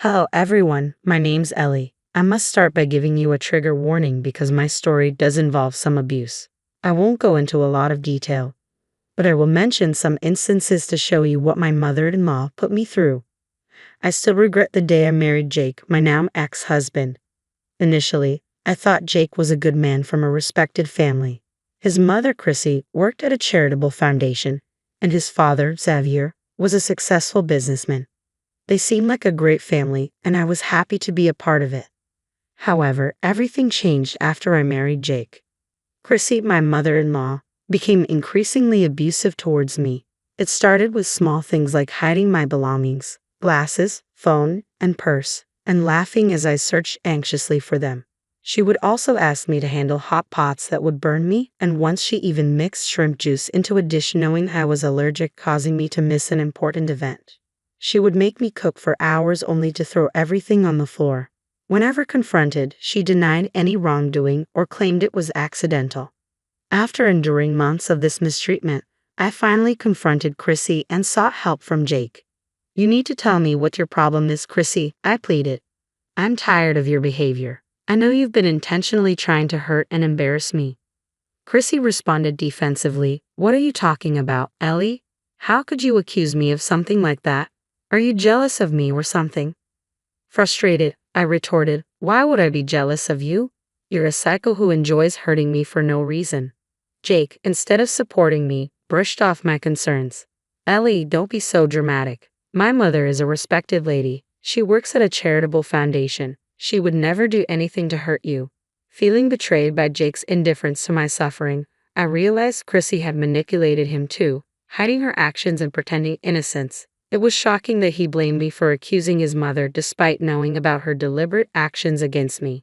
Hello everyone, my name's Ellie. I must start by giving you a trigger warning because my story does involve some abuse. I won't go into a lot of detail, but I will mention some instances to show you what my mother-in-law put me through. I still regret the day I married Jake, my now ex-husband. Initially, I thought Jake was a good man from a respected family. His mother, Chrissy, worked at a charitable foundation, and his father, Xavier, was a successful businessman. They seemed like a great family, and I was happy to be a part of it. However, everything changed after I married Jake. Chrissy, my mother-in-law, became increasingly abusive towards me. It started with small things like hiding my belongings, glasses, phone, and purse, and laughing as I searched anxiously for them. She would also ask me to handle hot pots that would burn me, and once she even mixed shrimp juice into a dish knowing I was allergic, causing me to miss an important event. She would make me cook for hours only to throw everything on the floor. Whenever confronted, she denied any wrongdoing or claimed it was accidental. After enduring months of this mistreatment, I finally confronted Chrissy and sought help from Jake. "You need to tell me what your problem is, Chrissy," I pleaded. "I'm tired of your behavior. I know you've been intentionally trying to hurt and embarrass me." Chrissy responded defensively, "What are you talking about, Ellie? How could you accuse me of something like that? Are you jealous of me or something?" Frustrated, I retorted, "Why would I be jealous of you? You're a psycho who enjoys hurting me for no reason." Jake, instead of supporting me, brushed off my concerns. "Ellie, don't be so dramatic. My mother is a respected lady. She works at a charitable foundation. She would never do anything to hurt you." Feeling betrayed by Jake's indifference to my suffering, I realized Chrissy had manipulated him too, hiding her actions and pretending innocence. It was shocking that he blamed me for accusing his mother despite knowing about her deliberate actions against me.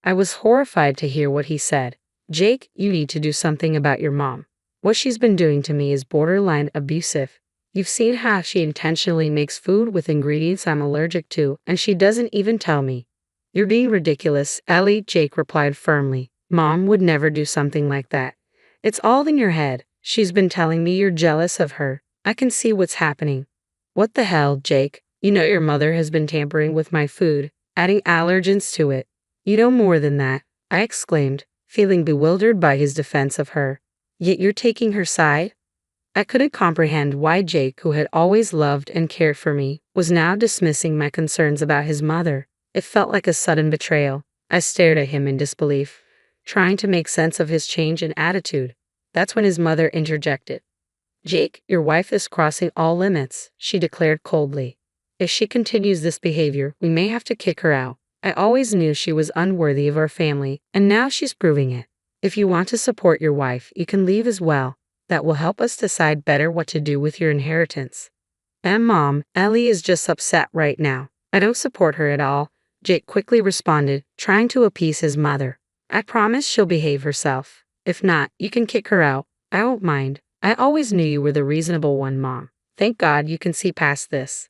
I was horrified to hear what he said. "Jake, you need to do something about your mom. What she's been doing to me is borderline abusive. You've seen how she intentionally makes food with ingredients I'm allergic to, and she doesn't even tell me." "You're being ridiculous, Ellie," Jake replied firmly. "Mom would never do something like that. It's all in your head. She's been telling me you're jealous of her. I can see what's happening." "What the hell, Jake? You know your mother has been tampering with my food, adding allergens to it." "You know more than that," I exclaimed, feeling bewildered by his defense of her. "Yet you're taking her side?" I couldn't comprehend why Jake, who had always loved and cared for me, was now dismissing my concerns about his mother. It felt like a sudden betrayal. I stared at him in disbelief, trying to make sense of his change in attitude. That's when his mother interjected. "Jake, your wife is crossing all limits," she declared coldly. "If she continues this behavior, we may have to kick her out. I always knew she was unworthy of our family, and now she's proving it. If you want to support your wife, you can leave as well. That will help us decide better what to do with your inheritance." Mom, Ellie is just upset right now. I don't support her at all," Jake quickly responded, trying to appease his mother. "I promise she'll behave herself. If not, you can kick her out. I won't mind. I always knew you were the reasonable one, Mom. Thank God you can see past this."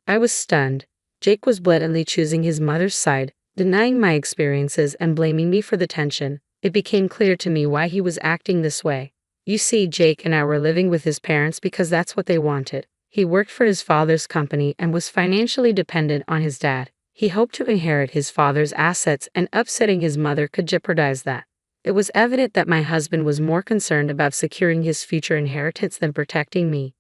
I was stunned. Jake was blatantly choosing his mother's side, denying my experiences and blaming me for the tension. It became clear to me why he was acting this way. You see, Jake and I were living with his parents because that's what they wanted. He worked for his father's company and was financially dependent on his dad. He hoped to inherit his father's assets, and upsetting his mother could jeopardize that. It was evident that my husband was more concerned about securing his future inheritance than protecting me.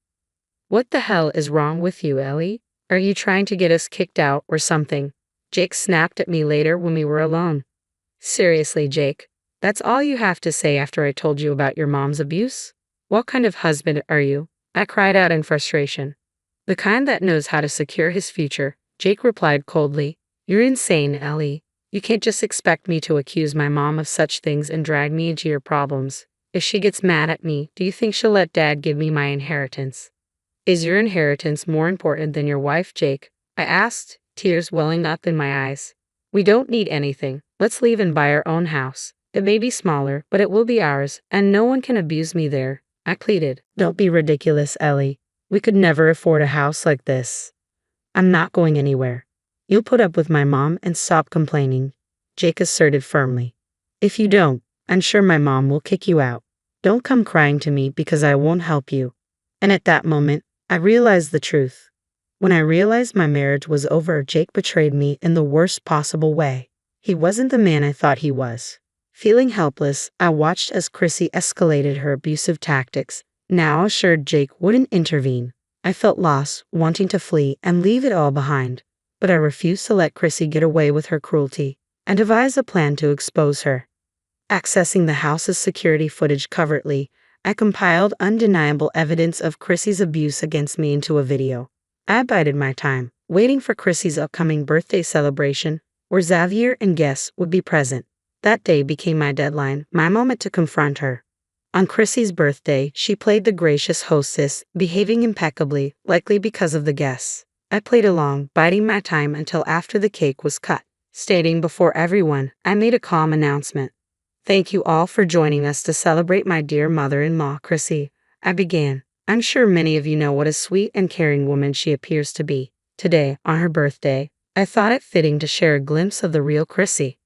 "What the hell is wrong with you, Ellie? Are you trying to get us kicked out or something?" Jake snapped at me later when we were alone. "Seriously, Jake, that's all you have to say after I told you about your mom's abuse? What kind of husband are you?" I cried out in frustration. "The kind that knows how to secure his future," Jake replied coldly. "You're insane, Ellie. You can't just expect me to accuse my mom of such things and drag me into your problems. If she gets mad at me, do you think she'll let Dad give me my inheritance?" "Is your inheritance more important than your wife, Jake?" I asked, tears welling up in my eyes. "We don't need anything. Let's leave and buy our own house. It may be smaller, but it will be ours, and no one can abuse me there," I pleaded. "Don't be ridiculous, Ellie. We could never afford a house like this." "I'm not going anywhere. You'll put up with my mom and stop complaining," Jake asserted firmly. "If you don't, I'm sure my mom will kick you out. Don't come crying to me because I won't help you." And at that moment, I realized the truth. When I realized my marriage was over, Jake betrayed me in the worst possible way. He wasn't the man I thought he was. Feeling helpless, I watched as Chrissy escalated her abusive tactics, now assured Jake wouldn't intervene. I felt lost, wanting to flee and leave it all behind. But I refused to let Chrissy get away with her cruelty, and devised a plan to expose her. Accessing the house's security footage covertly, I compiled undeniable evidence of Chrissy's abuse against me into a video. I bided my time, waiting for Chrissy's upcoming birthday celebration, where Xavier and guests would be present. That day became my deadline, my moment to confront her. On Chrissy's birthday, she played the gracious hostess, behaving impeccably, likely because of the guests. I played along, biding my time until after the cake was cut. Stating before everyone, I made a calm announcement. "Thank you all for joining us to celebrate my dear mother-in-law, Chrissy," I began. "I'm sure many of you know what a sweet and caring woman she appears to be. Today, on her birthday, I thought it fitting to share a glimpse of the real Chrissy."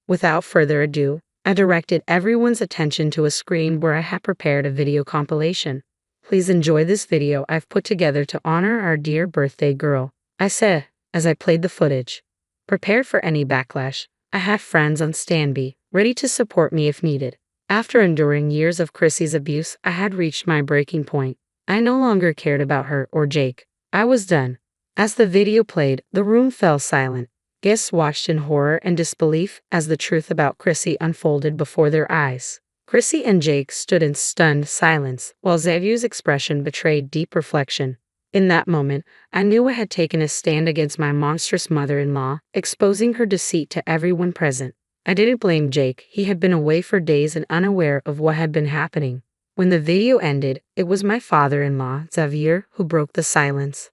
Without further ado, I directed everyone's attention to a screen where I had prepared a video compilation. "Please enjoy this video I've put together to honor our dear birthday girl," I said as I played the footage. Prepared for any backlash, I had friends on standby, ready to support me if needed. After enduring years of Chrissy's abuse, I had reached my breaking point. I no longer cared about her or Jake. I was done. As the video played, the room fell silent. Guests watched in horror and disbelief as the truth about Chrissy unfolded before their eyes. Chrissy and Jake stood in stunned silence, while Xavier's expression betrayed deep reflection. In that moment, I knew I had taken a stand against my monstrous mother-in-law, exposing her deceit to everyone present. I didn't blame Jake. He had been away for days and unaware of what had been happening. When the video ended, it was my father-in-law, Xavier, who broke the silence.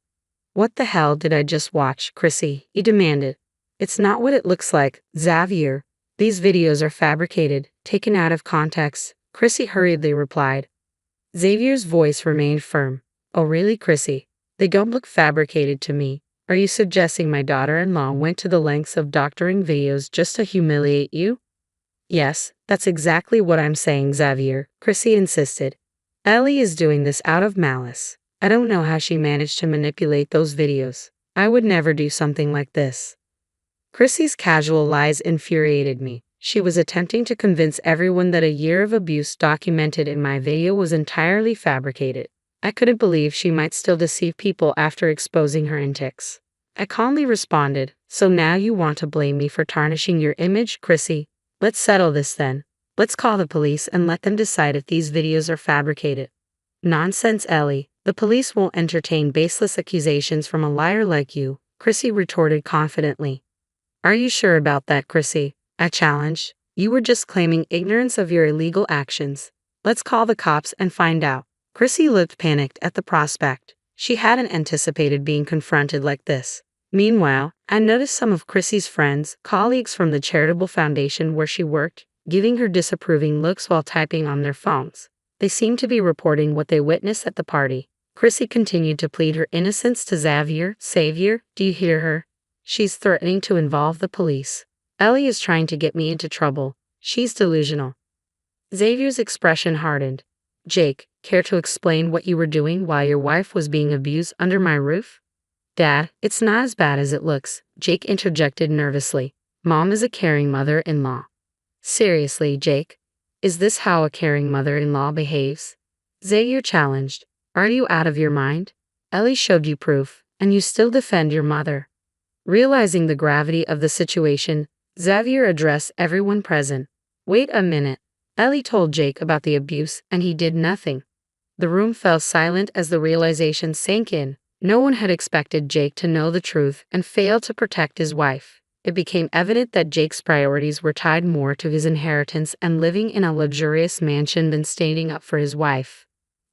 "What the hell did I just watch, Chrissy?" he demanded. "It's not what it looks like, Xavier. These videos are fabricated, taken out of context," Chrissy hurriedly replied. Xavier's voice remained firm. "Oh really, Chrissy? They don't look fabricated to me. Are you suggesting my daughter-in-law went to the lengths of doctoring videos just to humiliate you?" "Yes, that's exactly what I'm saying, Xavier," Chrissy insisted. "Ellie is doing this out of malice. I don't know how she managed to manipulate those videos. I would never do something like this." Chrissy's casual lies infuriated me. She was attempting to convince everyone that a year of abuse documented in my video was entirely fabricated. I couldn't believe she might still deceive people after exposing her antics. I calmly responded, "So now you want to blame me for tarnishing your image, Chrissy? Let's settle this then. Let's call the police and let them decide if these videos are fabricated." "Nonsense, Ellie. The police won't entertain baseless accusations from a liar like you," Chrissy retorted confidently. "Are you sure about that, Chrissy?" I challenged. "You were just claiming ignorance of your illegal actions. Let's call the cops and find out." Chrissy looked panicked at the prospect. She hadn't anticipated being confronted like this. Meanwhile, I noticed some of Chrissy's friends, colleagues from the charitable foundation where she worked, giving her disapproving looks while typing on their phones. They seemed to be reporting what they witnessed at the party. Chrissy continued to plead her innocence to Xavier. "Xavier, do you hear her? She's threatening to involve the police. Ellie is trying to get me into trouble. She's delusional." Xavier's expression hardened. "Jake, care to explain what you were doing while your wife was being abused under my roof?" "Dad, it's not as bad as it looks," Jake interjected nervously. "Mom is a caring mother-in-law." "Seriously, Jake? Is this how a caring mother-in-law behaves?" Xavier challenged. "Are you out of your mind? Ellie showed you proof, and you still defend your mother." Realizing the gravity of the situation, Xavier addressed everyone present. "Wait a minute. Ellie told Jake about the abuse, and he did nothing." The room fell silent as the realization sank in. No one had expected Jake to know the truth and fail to protect his wife. It became evident that Jake's priorities were tied more to his inheritance and living in a luxurious mansion than standing up for his wife.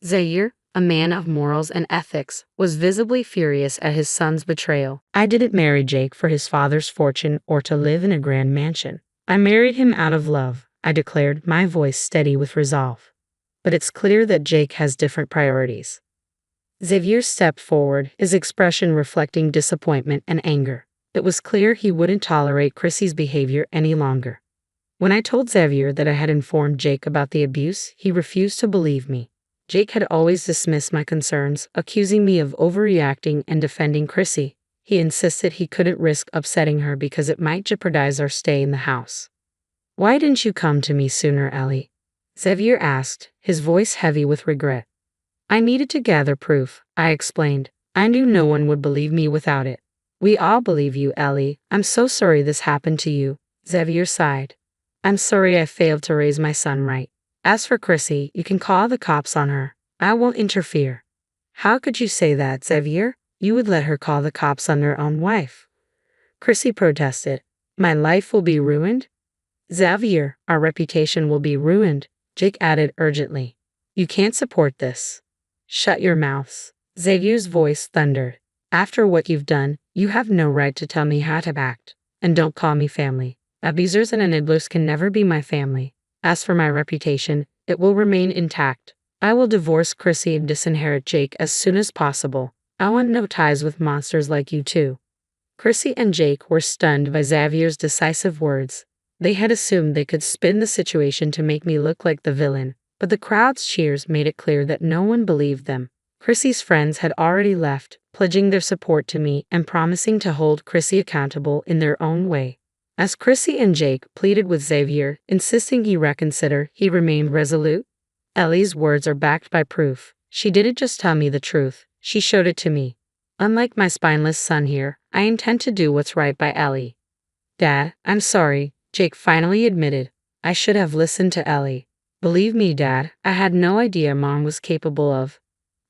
Zaire, a man of morals and ethics, was visibly furious at his son's betrayal. "I didn't marry Jake for his father's fortune or to live in a grand mansion. I married him out of love," I declared, my voice steady with resolve. "But it's clear that Jake has different priorities." Xavier stepped forward, his expression reflecting disappointment and anger. It was clear he wouldn't tolerate Chrissy's behavior any longer. When I told Xavier that I had informed Jake about the abuse, he refused to believe me. Jake had always dismissed my concerns, accusing me of overreacting and defending Chrissy. He insisted he couldn't risk upsetting her because it might jeopardize our stay in the house. "Why didn't you come to me sooner, Ellie?" Xavier asked, his voice heavy with regret. "I needed to gather proof," I explained. "I knew no one would believe me without it." "We all believe you, Ellie. I'm so sorry this happened to you," Xavier sighed. "I'm sorry I failed to raise my son right. As for Chrissy, you can call the cops on her. I won't interfere." "How could you say that, Xavier? You would let her call the cops on their own wife," Chrissy protested. "My life will be ruined?" "Xavier, our reputation will be ruined," Jake added urgently. "You can't support this." "Shut your mouths," Xavier's voice thundered. "After what you've done, you have no right to tell me how to act. And don't call me family. Abusers and enablers can never be my family. As for my reputation, it will remain intact. I will divorce Chrissy and disinherit Jake as soon as possible. I want no ties with monsters like you two." Chrissy and Jake were stunned by Xavier's decisive words. They had assumed they could spin the situation to make me look like the villain, but the crowd's cheers made it clear that no one believed them. Chrissy's friends had already left, pledging their support to me and promising to hold Chrissy accountable in their own way. As Chrissy and Jake pleaded with Xavier, insisting he reconsider, he remained resolute. "Ellie's words are backed by proof. She didn't just tell me the truth, she showed it to me. Unlike my spineless son here, I intend to do what's right by Ellie." "Dad, I'm sorry," Jake finally admitted. "I should have listened to Ellie. Believe me, Dad, I had no idea Mom was capable of."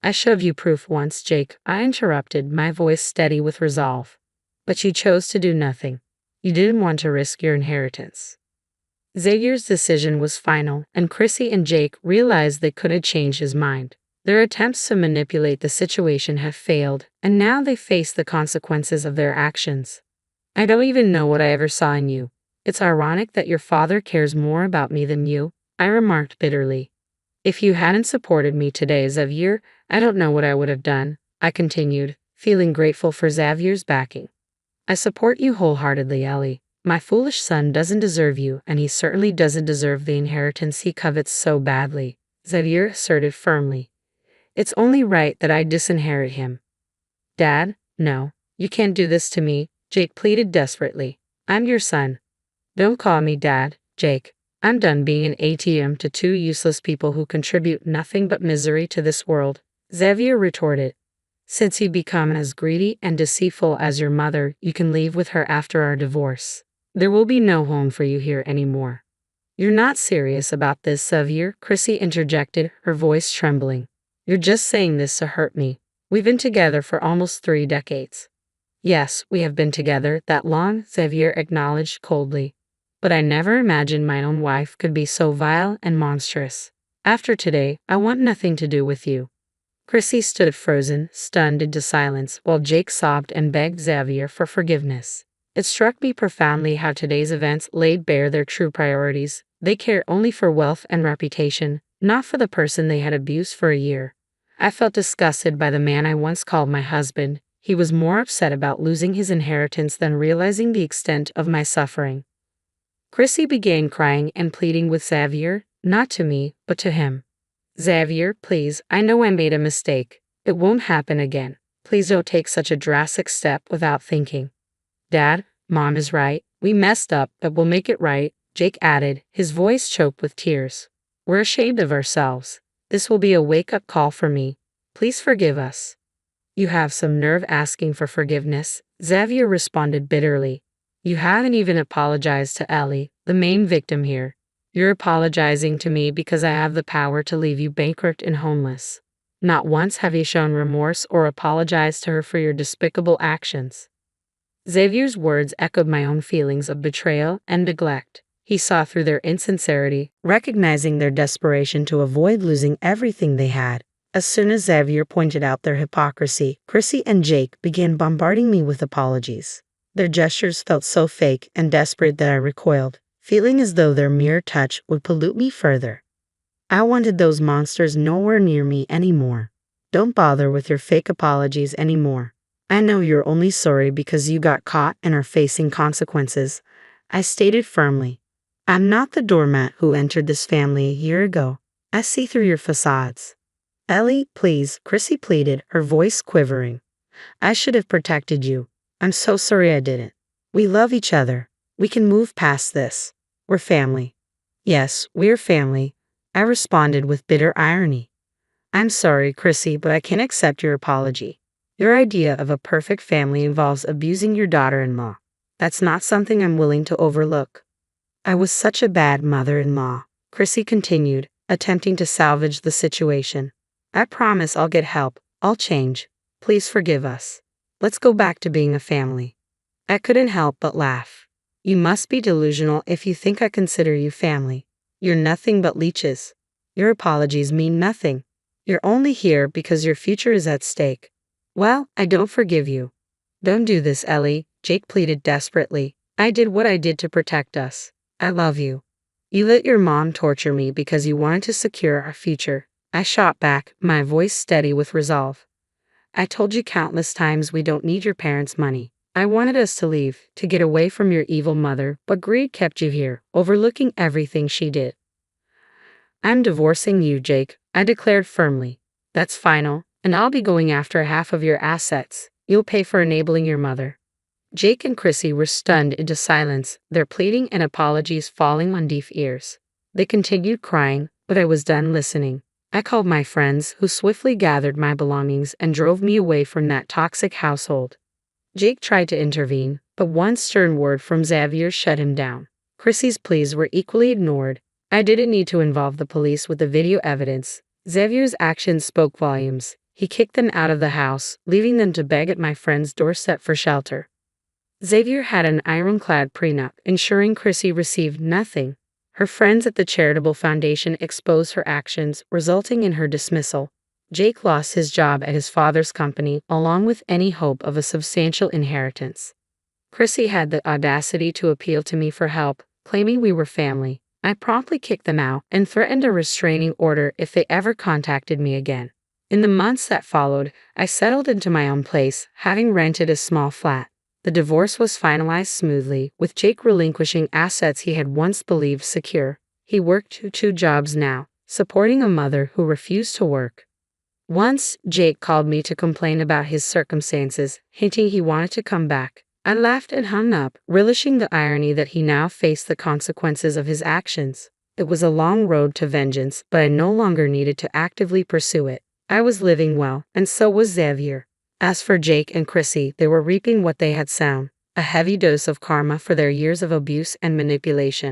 "I showed you proof once, Jake," I interrupted, my voice steady with resolve. "But you chose to do nothing. You didn't want to risk your inheritance." Xavier's decision was final, and Chrissy and Jake realized they couldn't change his mind. Their attempts to manipulate the situation had failed, and now they faced the consequences of their actions. "I don't even know what I ever saw in you. It's ironic that your father cares more about me than you," I remarked bitterly. "If you hadn't supported me today, Xavier, I don't know what I would have done," I continued, feeling grateful for Xavier's backing. "I support you wholeheartedly, Ellie. My foolish son doesn't deserve you, and he certainly doesn't deserve the inheritance he covets so badly," Xavier asserted firmly. "It's only right that I disinherit him." "Dad, no, you can't do this to me," Jake pleaded desperately. "I'm your son." "Don't call me Dad, Jake. I'm done being an ATM to two useless people who contribute nothing but misery to this world," Xavier retorted. "Since you become as greedy and deceitful as your mother, you can leave with her after our divorce. There will be no home for you here anymore." "You're not serious about this, Xavier," Chrissy interjected, her voice trembling. "You're just saying this to hurt me. We've been together for almost 3 decades. "Yes, we have been together that long," Xavier acknowledged coldly. "But I never imagined my own wife could be so vile and monstrous. After today, I want nothing to do with you." Chrissy stood frozen, stunned into silence, while Jake sobbed and begged Xavier for forgiveness. It struck me profoundly how today's events laid bare their true priorities. They cared only for wealth and reputation, not for the person they had abused for a year. I felt disgusted by the man I once called my husband. He was more upset about losing his inheritance than realizing the extent of my suffering. Chrissy began crying and pleading with Xavier, not to me, but to him. "Xavier, please, I know I made a mistake. It won't happen again. Please don't take such a drastic step without thinking." "Dad, Mom is right. We messed up, but we'll make it right," Jake added, his voice choked with tears. "We're ashamed of ourselves. This will be a wake-up call for me. Please forgive us." "You have some nerve asking for forgiveness," Xavier responded bitterly. "You haven't even apologized to Ellie, the main victim here. You're apologizing to me because I have the power to leave you bankrupt and homeless. Not once have you shown remorse or apologized to her for your despicable actions." Xavier's words echoed my own feelings of betrayal and neglect. He saw through their insincerity, recognizing their desperation to avoid losing everything they had. As soon as Xavier pointed out their hypocrisy, Chrissy and Jake began bombarding me with apologies. Their gestures felt so fake and desperate that I recoiled, feeling as though their mere touch would pollute me further. I wanted those monsters nowhere near me anymore. "Don't bother with your fake apologies anymore. I know you're only sorry because you got caught and are facing consequences," I stated firmly. "I'm not the doormat who entered this family a year ago. I see through your facades." Ellie, please, Chrissy pleaded, her voice quivering. I should have protected you. I'm so sorry I didn't. We love each other. We can move past this. We're family. Yes, we're family, I responded with bitter irony. I'm sorry, Chrissy, but I can't accept your apology. Your idea of a perfect family involves abusing your daughter-in-law. That's not something I'm willing to overlook. I was such a bad mother-in-law, Chrissy continued, attempting to salvage the situation. I promise I'll get help. I'll change. Please forgive us. Let's go back to being a family. I couldn't help but laugh. You must be delusional if you think I consider you family. You're nothing but leeches. Your apologies mean nothing. You're only here because your future is at stake. Well, I don't forgive you. Don't do this, Ellie, Jake pleaded desperately. I did what I did to protect us. I love you. You let your mom torture me because you wanted to secure our future. I shot back, my voice steady with resolve. I told you countless times we don't need your parents' money. I wanted us to leave, to get away from your evil mother, but greed kept you here, overlooking everything she did. I'm divorcing you, Jake, I declared firmly. That's final, and I'll be going after half of your assets. You'll pay for enabling your mother. Jake and Chrissy were stunned into silence, their pleading and apologies falling on deaf ears. They continued crying, but I was done listening. I called my friends, who swiftly gathered my belongings and drove me away from that toxic household. Jake tried to intervene, but one stern word from Xavier shut him down. Chrissy's pleas were equally ignored. I didn't need to involve the police with the video evidence. Xavier's actions spoke volumes. He kicked them out of the house, leaving them to beg at my friend's doorstep for shelter. Xavier had an ironclad prenup, ensuring Chrissy received nothing. Her friends at the charitable foundation exposed her actions, resulting in her dismissal. Jake lost his job at his father's company, along with any hope of a substantial inheritance. Chrissy had the audacity to appeal to me for help, claiming we were family. I promptly kicked them out and threatened a restraining order if they ever contacted me again. In the months that followed, I settled into my own place, having rented a small flat. The divorce was finalized smoothly, with Jake relinquishing assets he had once believed secure. He worked two jobs now, supporting a mother who refused to work. Once, Jake called me to complain about his circumstances, hinting he wanted to come back. I laughed and hung up, relishing the irony that he now faced the consequences of his actions. It was a long road to vengeance, but I no longer needed to actively pursue it. I was living well, and so was Xavier. As for Jake and Chrissy, they were reaping what they had sown, a heavy dose of karma for their years of abuse and manipulation.